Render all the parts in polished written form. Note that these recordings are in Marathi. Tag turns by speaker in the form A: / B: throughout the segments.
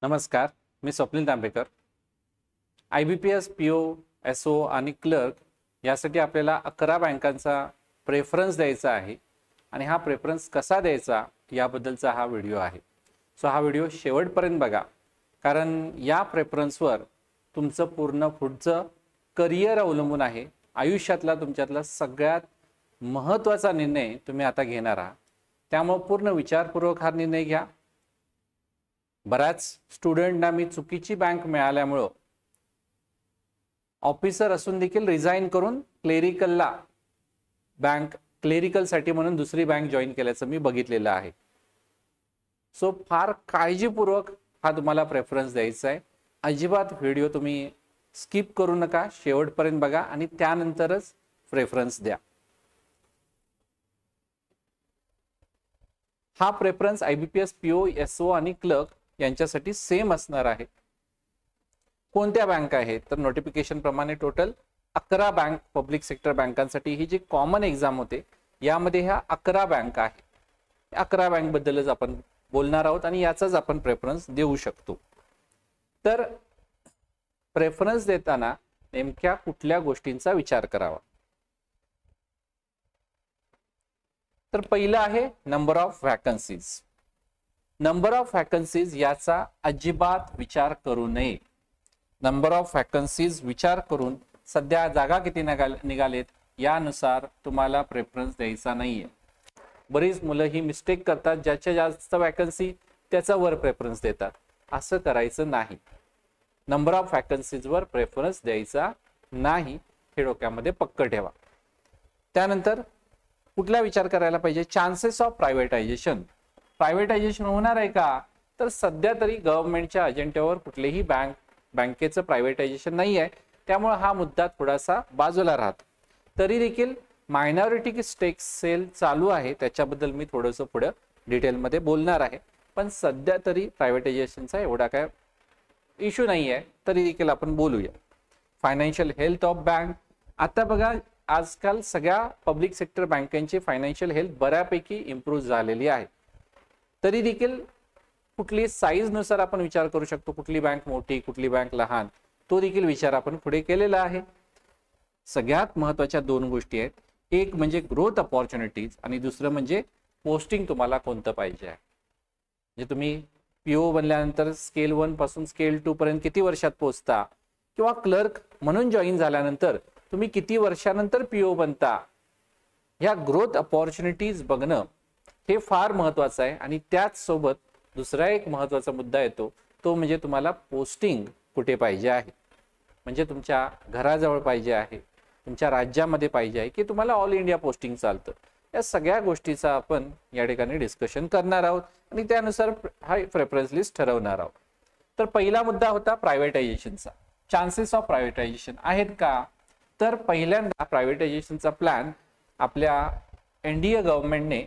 A: नमस्कार, मी Swapnil Tambekar. IBPS, PO, SO आणि क्लर्क यासाठी आपल्याला 11 बँकांचा प्रेफरन्स द्यायचा आहे आणि हा प्रेफरन्स कसा द्यायचा याबद्दलचा हा व्हिडिओ आहे. सो हा व्हिडिओ शेवटपर्यंत बघा, कारण या प्रेफरन्सवर तुमचं पूर्ण पुढचं करिअर अवलंबून आहे. आयुष्यातला तुमच्यातला सगळ्यात महत्त्वाचा निर्णय तुम्ही आता घेणार आहात, त्यामुळे पूर्ण विचारपूर्वक हा निर्णय घ्या. बऱ्याच स्टुडंटना मी चुकीची बँक मिळाल्यामुळं ऑफिसर असून देखील रिझाईन करून क्लेरिकलसाठी म्हणून दुसरी बँक जॉईन केल्याचं मी बघितलेलं आहे. सो फार काळजीपूर्वक हा तुम्हाला प्रेफरन्स द्यायचा आहे. अजिबात व्हिडिओ तुम्ही स्किप करू नका, शेवटपर्यंत बघा आणि त्यानंतरच प्रेफरन्स द्या. हा प्रेफरन्स IBPS, PO, SO आणि क्लर्क यांच्यासाठी सेम असणार आहे. कोणत्या बँक आहेत तर नोटिफिकेशन प्रमाणे टोटल 11 बँक पब्लिक सेक्टर बँकांसाठी ही जी कॉमन एक्झाम होते यामध्ये ह्या 11 बँक आहेत. 11 बँक बद्दलच आपण बोलणार आहोत आणि याचाच आपण प्रेफरन्स देऊ शकतो. तर प्रेफरन्स देताना नेमक्या कुठल्या गोष्टींचा विचार करावा. तर पहिलं आहे number of vacancies. Number of vacancies याचा अजिबात विचार करू नये. नंबर ऑफ वॅकन्सीज विचार करून सध्या जागा किती निघालेत यानुसार तुम्हाला प्रेफरन्स द्यायचा नाहीये. बरीच मुलं ही मिस्टेक करतात, ज्याच्या जास्त वॅकन्सी त्याचा वर प्रेफरन्स देतात. असं करायचं नाही. नंबर ऑफ वॅकन्सीज वर प्रेफरन्स द्यायचा नाही, हे डोक्यामध्ये पक्क ठेवा. त्यानंतर कुठला विचार करायला पाहिजे, चान्सेस ऑफ प्रायव्हेटायझेशन. प्रायव्हेटायझेशन होणार आहे का तर सध्या तरी गव्हर्नमेंटच्या अजेंड्यावर कुठलेही बँकेचं प्रायव्हेटायझेशन नाही आहे, त्यामुळे हा मुद्दा थोडासा बाजूला राहतो. तरी देखील मायनॉरिटी स्टेक सेल चालू आहे, त्याच्याबद्दल मी थोडंसं पुढे डिटेलमध्ये बोलणार आहे. पण सध्या तरी प्रायव्हेटायझेशनचा एवढा काय इश्यू नाही आहे, तरी देखील आपण बोलूया. Financial health of bank. आता बघा, आजकाल सगळ्या पब्लिक सेक्टर बँकांची फायनान्शियल हेल्थ बऱ्यापैकी इम्प्रूव्ह झालेली आहे. तरी देखील कुठली साईज नुसार आपण विचार करू शकतो, कुठली बँक मोठी कुठली बँक लहान, तो देखील विचार आपण पुढे केलेला आहे. सगळ्यात महत्त्वाच्या दोन गोष्टी आहेत, एक म्हणजे ग्रोथ अपॉर्च्युनिटीज आणि दुसरं म्हणजे पोस्टिंग तुम्हाला कोणतं पाहिजे आहे. म्हणजे तुम्ही PO बनल्यानंतर स्केल 1 पासून स्केल 2 पर्यंत किती वर्षात पोहोचता, किंवा क्लर्क म्हणून जॉईन झाल्यानंतर तुम्ही किती वर्षानंतर PO बनता. ह्या ग्रोथ अपॉर्च्युनिटीज बघणं हे फार महत्त्वाचं आहे. आणि त्याच सोबत दुसरा एक महत्त्वाचा मुद्दा येतो, तो म्हणजे तुम्हाला पोस्टिंग कुठे पाहिजे आहे. म्हणजे तुमच्या घराजवळ पाहिजे आहे, तुमच्या राज्यामध्ये पाहिजे आहे, की तुम्हाला ऑल इंडिया पोस्टिंग चालतं. या सगळ्या गोष्टीचा आपण या ठिकाणी डिस्कशन करणार आहोत आणि त्यानुसार हा प्रेफरन्स लिस्ट ठरवणार आहोत. तर पहिला मुद्दा होता प्रायव्हेटायझेशनचा. चान्सेस ऑफ प्रायव्हेटायझेशन आहेत का तर पहिल्यांदा प्रायव्हेटायझेशनचा प्लॅन आपल्या NDA गव्हर्नमेंटने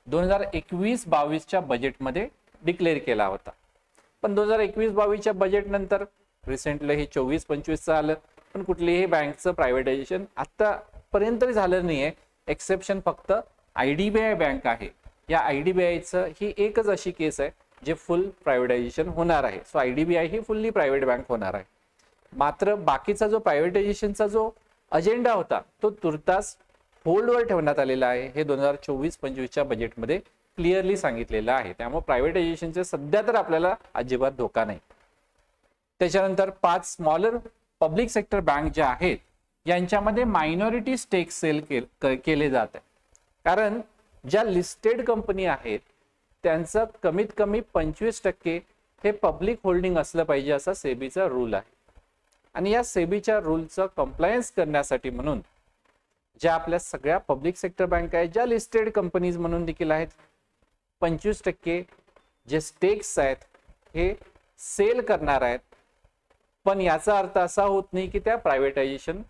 A: 2021-22च्या बजेटमध्ये डिक्लेअर केला होता. पण 2021-22च्या बजेट नंतर रिसेंटली हे 24-25चं आलं, पण कुठलीही बँकचं प्रायव्हेटायझेशन आतापर्यंत झालं नाहीये. एक्सेप्शन फक्त IDBI बँक आहे. या IDBIचं ही एकच अशी केस आहे जे फुल प्रायव्हेटायझेशन होणार आहे. सो IDBI ही फुल्ली प्रायव्हेट बँक होणार आहे. मात्र बाकीचा जो प्रायव्हेटायझेशनचा जो अजेंडा होता तो तुर्तास होल्डवर ठेवण्यात आलेला आहे. हे 2024-25च्या बजेटमध्ये क्लिअरली सांगितलेलं आहे. त्यामुळे प्रायव्हेटायझेशनचे सध्या तर आपल्याला अजिबात धोका नाही. त्याच्यानंतर 5 स्मॉलर पब्लिक सेक्टर बँक ज्या आहेत यांच्यामध्ये मायनॉरिटी स्टेक सेल केले जात आहे. कारण ज्या लिस्टेड कंपनी आहेत त्यांचं कमीत कमी 25% हे पब्लिक होल्डिंग असलं पाहिजे, असा सेबीचा रूल आहे. आणि या सेबीच्या रूलचं कंप्लायन्स करण्यासाठी म्हणून ज्या आपल्या सगळ्या पब्लिक सेक्टर बँक आहेत, ज्या लिस्टेड कंपनीज म्हणून देखील आहेत, 25% जे स्टेक्स आहेत हे सेल करणार आहेत. पण याचा अर्थ असा होत नाही की त्या प्रायव्हेटायझेशन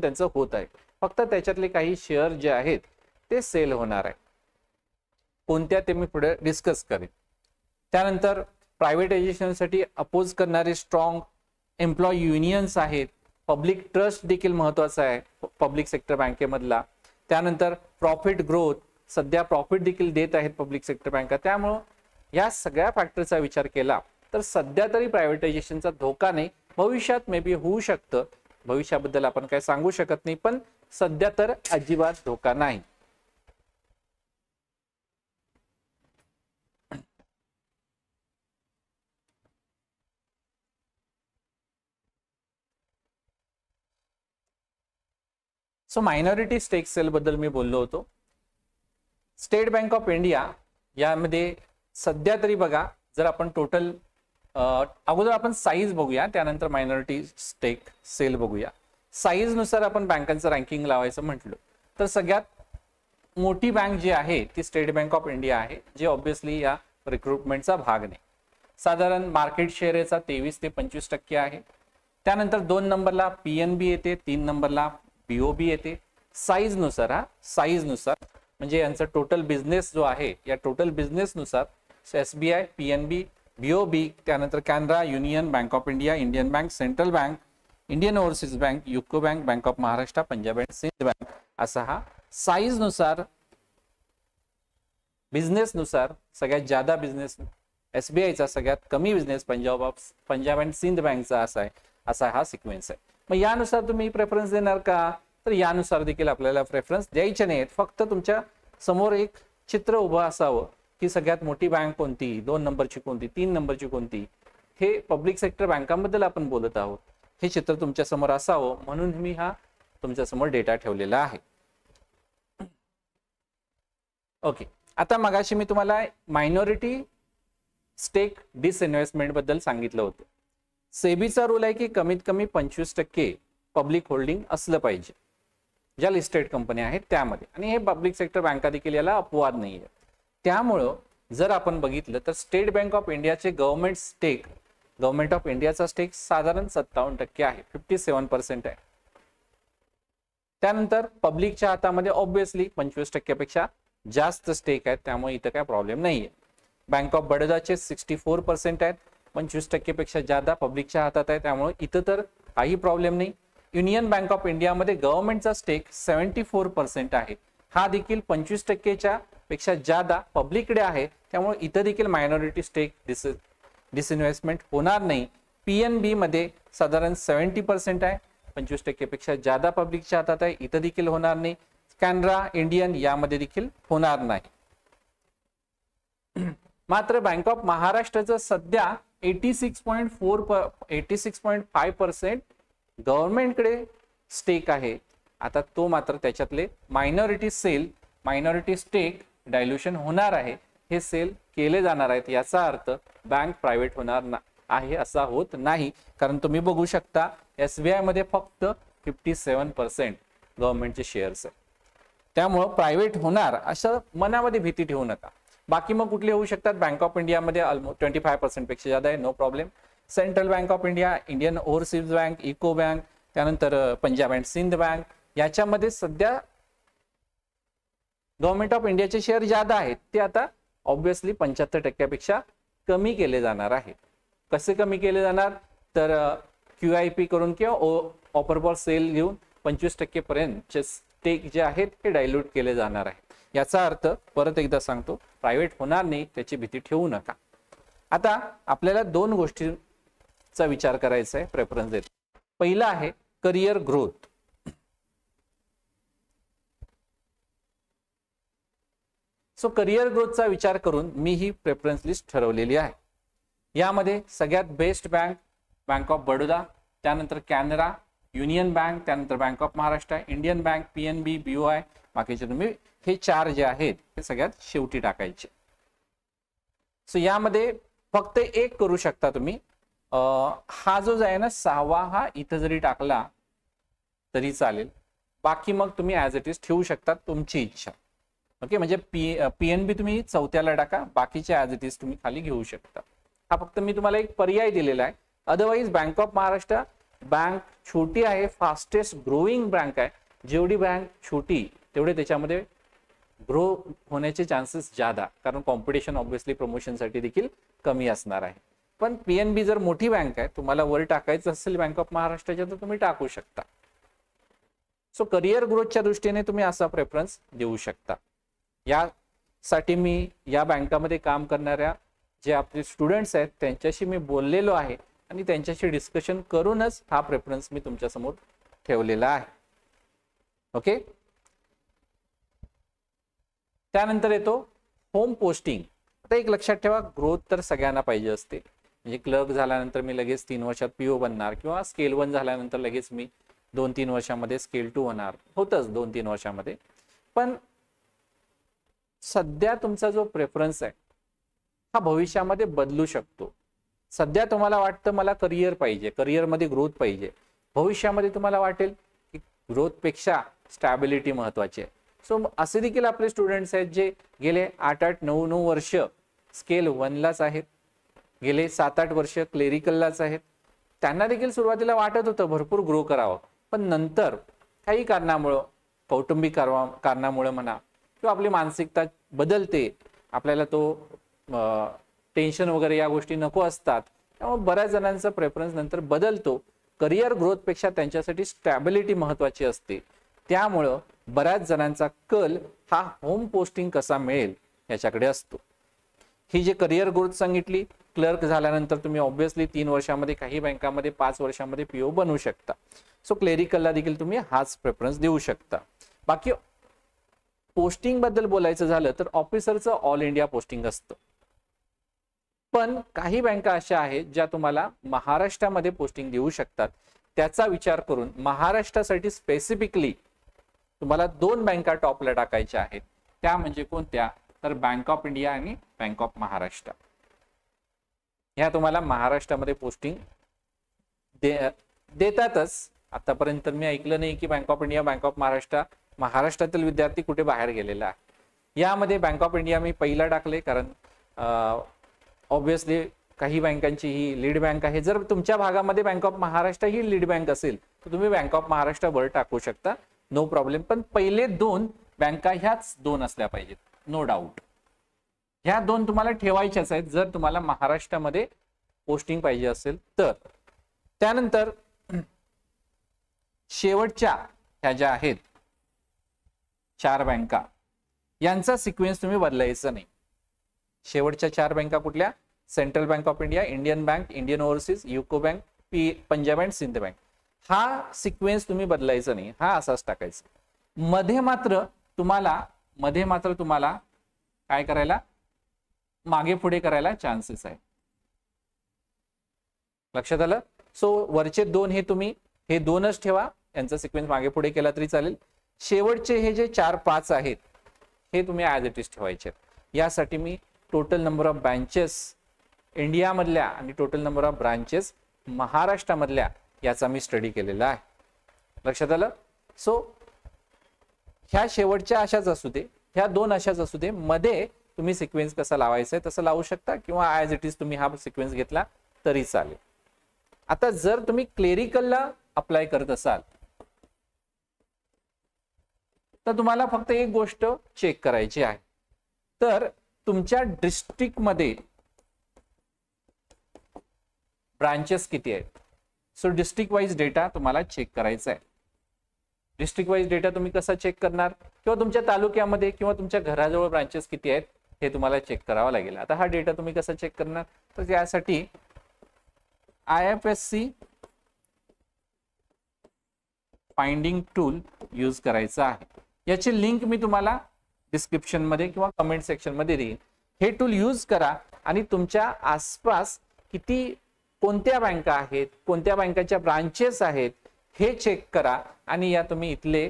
A: त्यांचं होत आहे. फक्त त्याच्यातले काही शेअर जे आहेत ते सेल होणार आहे. कोणत्या ते मी पुढे डिस्कस करेन. त्यानंतर प्रायव्हेटायझेशनसाठी अपोज करणारे स्ट्रॉंग एम्प्लॉय युनियन्स आहेत. पब्लिक ट्रस्ट देखील महत्त्वाचा आहे पब्लिक सेक्टर बँकेमधला. त्यानंतर प्रॉफिट ग्रोथ, सध्या प्रॉफिट देखील देत आहेत पब्लिक सेक्टर बँका, त्यामुळे या सगळ्या फॅक्टरचा विचार केला तर सध्या तरी प्रायव्हेटायझेशनचा धोका नाही, भविष्यात मे बी होऊ शकतं, भविष्याबद्दल आपण काय सांगू शकत नाही, पण सध्या तर अजिबात धोका नाही. सो मायनॉरिटी स्टेक सेल बद्दल मी बोललो होतो. स्टेट बँक ऑफ इंडिया यामध्ये सध्या तरी बघा, जर आपण टोटल अगोदर आपण साईज बघूया, त्यानंतर मायनॉरिटी स्टेक सेल बघूया. साईज नुसार आपण बँकांचं रँकिंग लावायचं म्हटलं तर सगळ्यात मोठी बँक जी आहे ती स्टेट बँक ऑफ इंडिया आहे, जे ऑब्व्हियसली या रिक्रुटमेंटचा भाग नाही. साधारण मार्केट शेअर याचा 23 ते 25% आहे. त्यानंतर 2 नंबरला PNB येते, 3 नंबरला BOB येते. साईज नुसार म्हणजे यांचा टोटल बिझनेस जो आहे, या टोटल बिझनेस नुसार SBI, PNB, BOB, त्यानंतर Canara, union, bank of India, Indian bank, central bank, Indian overseas bank, UCO bank, bank of Maharashtra, Punjab and Sind bank, असा हा साईज नुसार बिझनेस नुसार सगळ्यात ज्यादा बिझनेस SBIचा, सगळ्यात कमी बिझनेस पंजाब अँड सिंध बँकचा असा हा सिक्वेन्स आहे. मग यानुसार तुम्ही प्रेफरन्स देणार का? तर यानुसार देखील आपल्याला प्रेफरन्स द्यायचे नाहीत. फक्त तुमच्या समोर एक चित्र उभं असावं की सगळ्यात मोठी बँक कोणती, 2 नंबरची कोणती, 3 नंबरची कोणती, हे पब्लिक सेक्टर बँकांबद्दल आपण बोलत आहोत, हे चित्र तुमच्या समोर असावं म्हणून मी हा तुमच्या समोर डेटा ठेवलेला आहे. ओके, आता मगाशी मी तुम्हाला मायनॉरिटी स्टेक डिसइन्व्हेस्टमेंट बद्दल सांगितलं होतं. सेबीचा रूल आहे की कमीत कमी 25% पब्लिक होल्डिंग असलं पाहिजे ज्या लिस्टेड कंपन्या आहेत त्यामध्ये, आणि हे पब्लिक सेक्टर बँका देखील याला अपवाद नाही आहे. त्यामुळं जर आपण बघितलं तर स्टेट बँक ऑफ इंडियाचे गव्हर्नमेंट ऑफ इंडियाचा स्टेक साधारण 57% आहे, 57% आहे. त्यानंतर पब्लिकच्या हातामध्ये ऑब्व्हियसली 25% पेक्षा जास्त स्टेक आहेत, त्यामुळे इथं काय प्रॉब्लेम नाहीये. बँक ऑफ बडोदाचे 64% आहेत, 25% पेक्षा जादा पब्लिकच्या हातात आहे, त्यामुळे इथं तर काही प्रॉब्लेम नाही. युनियन बँक ऑफ इंडियामध्ये गव्हर्नमेंटचा स्टेक 74% आहे, हा देखील 25%च्या पेक्षा जादा पब्लिककडे आहे, त्यामुळे इथं देखील मायनॉरिटी स्टेक डिसइन्व्हेस्टमेंट होणार नाही. PNB मध्ये साधारण 70% आहे, 25% पेक्षा जादा पब्लिकच्या हातात आहे, इथं देखील होणार नाही. कॅनरा, इंडियन यामध्ये देखील होणार नाही. मात्र बँक ऑफ महाराष्ट्राचं सध्या 86.5% गव्हर्नमेंटकडे स्टेक आहे. आता तो मात्र त्याच्यातले मायनॉरिटी स्टेक डायल्युशन होणार आहे, हे सेल केले जाणार आहेत. याचा अर्थ बँक प्रायव्हेट होणार आहे असा होत नाही, कारण तुम्ही बघू शकता SBI मध्ये फक्त 57% गव्हर्नमेंटचे शेअर्स आहे. त्यामुळं प्रायव्हेट होणार असं मनामध्ये भीती ठेवू नका. बाकी मग कुठले होऊ शकतात? बँक ऑफ इंडियामध्ये ऑलमोस्ट 25% पेक्षा जादा आहे, no problem. Central bank of India, Indian overseas bank, UCO bank, त्यानंतर पंजाब अँड सिंध बँक, याच्यामध्ये सध्या गव्हर्नमेंट ऑफ इंडियाचे शेअर जादा आहेत, ते आता ऑब्व्हियसली 75% पेक्षा कमी केले जाणार आहे. कसे कमी केले जाणार? तर QIP करून किंवा ऑफर सेल घेऊन 25% पर्यंतचे स्टेक जे आहेत ते डायल्यूट केले जाणार आहे. याचा अर्थ परत एकदा सांगतो, प्रायव्हेट होणार नाही त्याची भीती ठेवू नका. आता आपल्याला 2 गोष्टींचा विचार करायचा आहे प्रेफरन्स देत. पहिला आहे करिअर ग्रोथ. सो करिअर ग्रोथचा विचार करून मी ही प्रेफरन्स लिस्ट ठरवलेली आहे. यामध्ये सगळ्यात बेस्ट बँक ऑफ बडोदा, त्यानंतर कॅनरा, युनियन बँक, त्यानंतर bank of Maharashtra, Indian bank, PNB, BOI, बाकीचे तुम्ही हे 4 जे आहेत हे सगळ्यात शेवटी टाकायचे. सो यामध्ये फक्त एक करू शकता तुम्ही, हा जो आहे ना 6वा, हा इथं जरी टाकला तरी चालेल. बाकी मग तुम्ही ऍज इट इज ठेवू शकता, तुमची इच्छा. ओके, म्हणजे PNB तुम्ही 4थ्याला टाका, बाकीचे ऍज इट इज तुम्ही खाली घेऊ शकता. हा फक्त मी तुम्हाला एक पर्याय दिलेला आहे. Otherwise bank of Maharashtra bank छोटी आहे, फास्टेस्ट ग्रोईंग बँक आहे. जेवढी बँक छोटी तेवढे त्याच्यामध्ये ग्रो होण्याचे चान्सेस जादा, कारण कॉम्पिटिशन ऑब्व्हियसली प्रमोशनसाठी देखील कमी असणार आहे. पण PNB जर मोठी बँक आहे, तुम्हाला वर टाकायचं असेल बँक ऑफ महाराष्ट्राच्या, तर तुम्ही टाकू शकता. सो करिअर ग्रोथच्या दृष्टीने तुम्ही असा प्रेफरन्स देऊ शकता. यासाठी मी या बँकामध्ये काम करणाऱ्या जे आपले स्टुडंट्स आहेत त्यांच्याशी मी बोललेलो आहे आणि त्यांच्याशी डिस्कशन करूनच हा प्रेफरन्स मी तुमच्या समोर ठेवलेला आहे. ओके. त्यानंतर येतो होम पोस्टिंग. आता एक लक्षात ठेवा, ग्रोथ तर सगळ्यांना पाहिजे असते. म्हणजे क्लर्क झाल्यानंतर मी लगेच 3 वर्षात पीओ बनणार किंवा स्केल 1 झाल्यानंतर लगेच मी 2-3 वर्षामध्ये स्केल 2 होणार, होतच 2-3 वर्षामध्ये. पण सध्या तुमचा जो प्रेफरन्स आहे हा भविष्यामध्ये बदलू शकतो. सध्या तुम्हाला वाटतं मला करिअर पाहिजे, करिअरमध्ये ग्रोथ पाहिजे. भविष्यामध्ये तुम्हाला वाटेल की ग्रोथ पेक्षा स्टॅबिलिटी महत्वाची आहे. सो असे देखील आपले स्टुडंट्स आहेत जे गेले 8-9 वर्ष स्केल 1लाच आहेत, गेले 7-8 वर्ष क्लेरिकललाच आहेत. त्यांना देखील सुरुवातीला वाटत होतं भरपूर ग्रो करावं, पण नंतर काही कारणामुळं, कौटुंबिक कारणामुळे म्हणा किंवा आपली मानसिकता बदलते, आपल्याला तो टेन्शन वगैरे या गोष्टी नको असतात, त्यामुळे बऱ्याच जणांचा प्रेफरन्स नंतर बदलतो. करिअर ग्रोथपेक्षा त्यांच्यासाठी स्टॅबिलिटी महत्वाची असते. त्यामुळं बऱ्याच जणांचा कल हा होम पोस्टिंग कसा मिळेल याच्याकडे असतो. ही जे करिअर ग्रोथ सांगितली, क्लर्क झाल्यानंतर तुम्ही ऑब्व्हियसली 3 वर्षामध्ये, काही बँकामध्ये 5 वर्षामध्ये पीओ बनवू शकता. सो क्लेरिकलला देखील तुम्ही हाच प्रेफरन्स देऊ शकता. बाकी पोस्टिंग बद्दल बोलायचं झालं तर ऑफिसरचं ऑल इंडिया पोस्टिंग असतं. पण काही बँका अशा आहेत ज्या तुम्हाला महाराष्ट्रामध्ये पोस्टिंग देऊ शकतात. त्याचा विचार करून महाराष्ट्रासाठी स्पेसिफिकली तुम्हाला 2 बँका टॉपला टाकायच्या आहेत. त्या म्हणजे कोणत्या, तर बँक ऑफ इंडिया आणि बँक ऑफ महाराष्ट्र. ह्या तुम्हाला महाराष्ट्रामध्ये पोस्टिंग देतातच. आतापर्यंत मी ऐकलं नाही की bank of India, bank of Maharashtra, महाराष्ट्रातील विद्यार्थी कुठे बाहेर गेलेला आहे. यामध्ये बँक ऑफ इंडिया मी पहिला टाकले, कारण ऑब्व्हियसली काही बँकांची ही लीड बँक आहे. जर तुमच्या भागामध्ये bank of Maharashtra he lead bank असेल तर तुम्ही बँक ऑफ महाराष्ट्र वर टाकू शकता, नो प्रॉब्लेम. पण पहिले 2 बँका ह्याच 2 असल्या पाहिजेत, नो डाऊट. ह्या 2 तुम्हाला ठेवायच्याच आहेत जर तुम्हाला महाराष्ट्रामध्ये पोस्टिंग पाहिजे असेल तर. त्यानंतर शेवटच्या ह्या ज्या आहेत 4 बँका, यांचा सिक्वेन्स तुम्ही बदलायचा नाही. शेवटच्या 4 बँका कुठल्या, central bank of India, Indian bank, Indian overseas, UCO bank, Punjab and Sind bank. हा सिक्वेन्स तुम्ही बदलायचा नाही, हा असाच टाकायचा. मध्ये मात्र तुम्हाला काय करायला, मागे पुढे करायला चान्सेस आहे. लक्षात आलं. सो वरचे 2 हे तुम्ही हे 2च ठेवा, यांचा सिक्वेन्स मागे पुढे केला तरी चालेल. शेवटचे हे जे 4-5 आहेत हे तुम्ही ॲज इट इज ठेवायचे. यासाठी मी टोटल नंबर ऑफ ब्रांचेस इंडियामधल्या आणि टोटल नंबर ऑफ ब्रांचेस महाराष्ट्रामधल्या याचा मी स्टडी केलेला आहे. लक्षात आलं. सो ह्या शेवटच्या अशाच असू दे, ह्या 2 अशाच असू दे, मध्ये तुम्ही सिक्वेन्स कसा लावायचा आहे तसं लावू शकता किंवा ॲज इट इज तुम्ही हा सिक्वेन्स घेतला तरी चालेल. आता जर तुम्ही क्लेरिकलला अप्लाय करत असाल तर तुम्हाला फक्त एक गोष्ट चेक करायची आहे, तर तुमच्या डिस्ट्रिक्टमध्ये ब्रांचेस किती आहेत. सो डिस्ट्रिक्ट वाईज डेटा तुम्हाला चेक करायचा आहे. डिस्ट्रिक्ट वाईज डेटा तुम्ही कसा चेक करणार, किंवा तुमच्या तालुक्यामध्ये किंवा तुमच्या घराजवळ ब्रांचेस किती आहेत हे तुम्हाला चेक करावं लागेल. आता हा डेटा तुम्ही कसा चेक करणार, तर त्यासाठी IFSC फाइंडिंग टूल यूज करायचा आहे. याची लिंक मी तुम्हाला डिस्क्रिप्शन मध्ये किंवा कमेंट सेक्शन मध्ये देईन. हे टूल यूज करा आणि तुमच्या आसपास कोणत्या बँका आहेत, कोणत्या बँकाच्या ब्रांचेस आहेत हे चेक करा आणि या तुम्ही इथले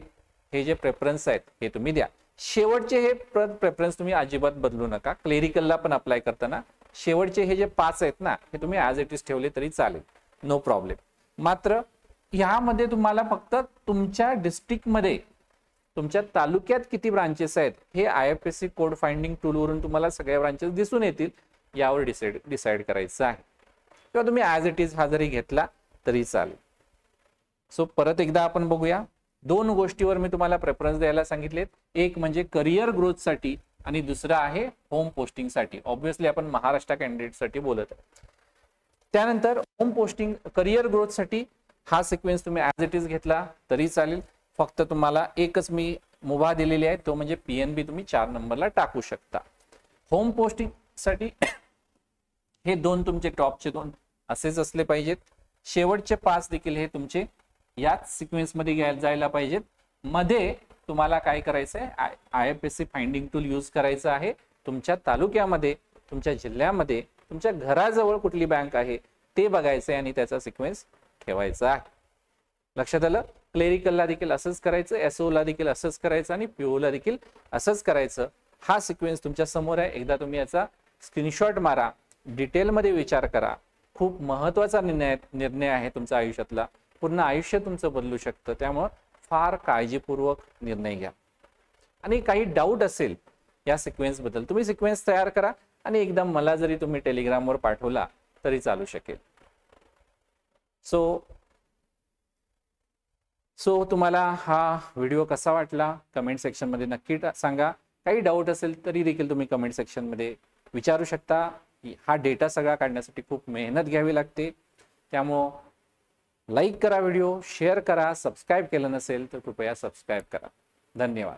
A: हे जे प्रेफरन्स आहेत हे तुम्ही द्या. शेवटचे हे प्रेफरन्स तुम्ही अजिबात बदलू नका. क्लेरिकलला पण अप्लाय करताना शेवटचे हे जे 5 आहेत ना, हे तुम्ही ॲज इट इज ठेवले तरी चालेल, नो प्रॉब्लेम. मात्र ह्यामध्ये तुम्हाला फक्त तुमच्या डिस्ट्रिक्टमध्ये, तुमच्या तालुक्यात किती ब्रांचेस आहेत हे IFSC कोड फाइंडिंग टूल वरून तुम्हाला सगळ्या ब्रांचेस दिसून येतील, यावर डिसाइड करायचं आहे. किंवा तुम्ही ॲज इट इज हा जरी घेतला तरी चालेल. सो परत एकदा आपण बघूया. 2 गोष्टीवर मी तुम्हाला प्रेफरन्स द्यायला सांगितलेत. एक म्हणजे करिअर ग्रोथसाठी आणि दुसरा आहे होम पोस्टिंगसाठी. ऑब्व्हियसली आपण महाराष्ट्र कॅन्डिडेटसाठी बोलत आहे. त्यानंतर होम पोस्टिंग, करिअर ग्रोथसाठी हा सिक्वेन्स तुम्ही ॲज इट इज घेतला तरी चालेल. फक्त तुम्हाला एकच मी मुभा दिलेली आहे, तो म्हणजे PNB तुम्ही 4 नंबरला टाकू शकता. होम पोस्टिंगसाठी हे दोन तुमचे टॉपचे दोन असेच असले पाहिजेत. शेवटचे 5 देखील हे तुमचे याच सिक्वेन्स मध्ये जायला पाहिजेत. मध्ये तुम्हाला काय करायचंय, IFSC फाइंडिंग टूल यूज करायचं आहे. तुमच्या तालुक्यामध्ये, तुमच्या जिल्ह्यामध्ये, तुमच्या घराजवळ कुठली बँक आहे ते बघायचंय आणि त्याचा सिक्वेन्स ठेवायचा आहे. लक्षात आलं? क्लेरिकलला देखील असंच करायचं, SO ला देखील असंच करायचं आणि PO ला देखील असंच करायचं. हा सिक्वेन्स तुमच्या समोर आहे. एकदा तुम्ही याचा स्क्रीनशॉट मारा, डिटेलमध्ये विचार करा. खूप महत्वाचा निर्णय आहे तुमच्या आयुष्यातला. पूर्ण आयुष्य तुमचं बदलू शकतं. त्यामुळं फार काळजीपूर्वक निर्णय घ्या. आणि काही डाऊट असेल या सिक्वेन्स बद्दल, तुम्ही सिक्वेन्स तयार करा आणि एकदम मला जरी तुम्ही टेलिग्रामवर पाठवला तरी चालू शकेल. सो तुम्हाला हा व्हिडिओ कसा वाटला कमेंट सेक्शन मध्ये नक्की सांगा. काही डाऊट असेल तरी देखील तुम्ही कमेंट सेक्शन मध्ये विचारू शकता. हा डेटा सगळा काढण्यासाठी खूप मेहनत घ्यावी लागते. त्यामुळं लाईक करा, व्हिडिओ शेअर करा, सबस्क्राईब केलं नसेल तर कृपया सबस्क्राईब करा. धन्यवाद.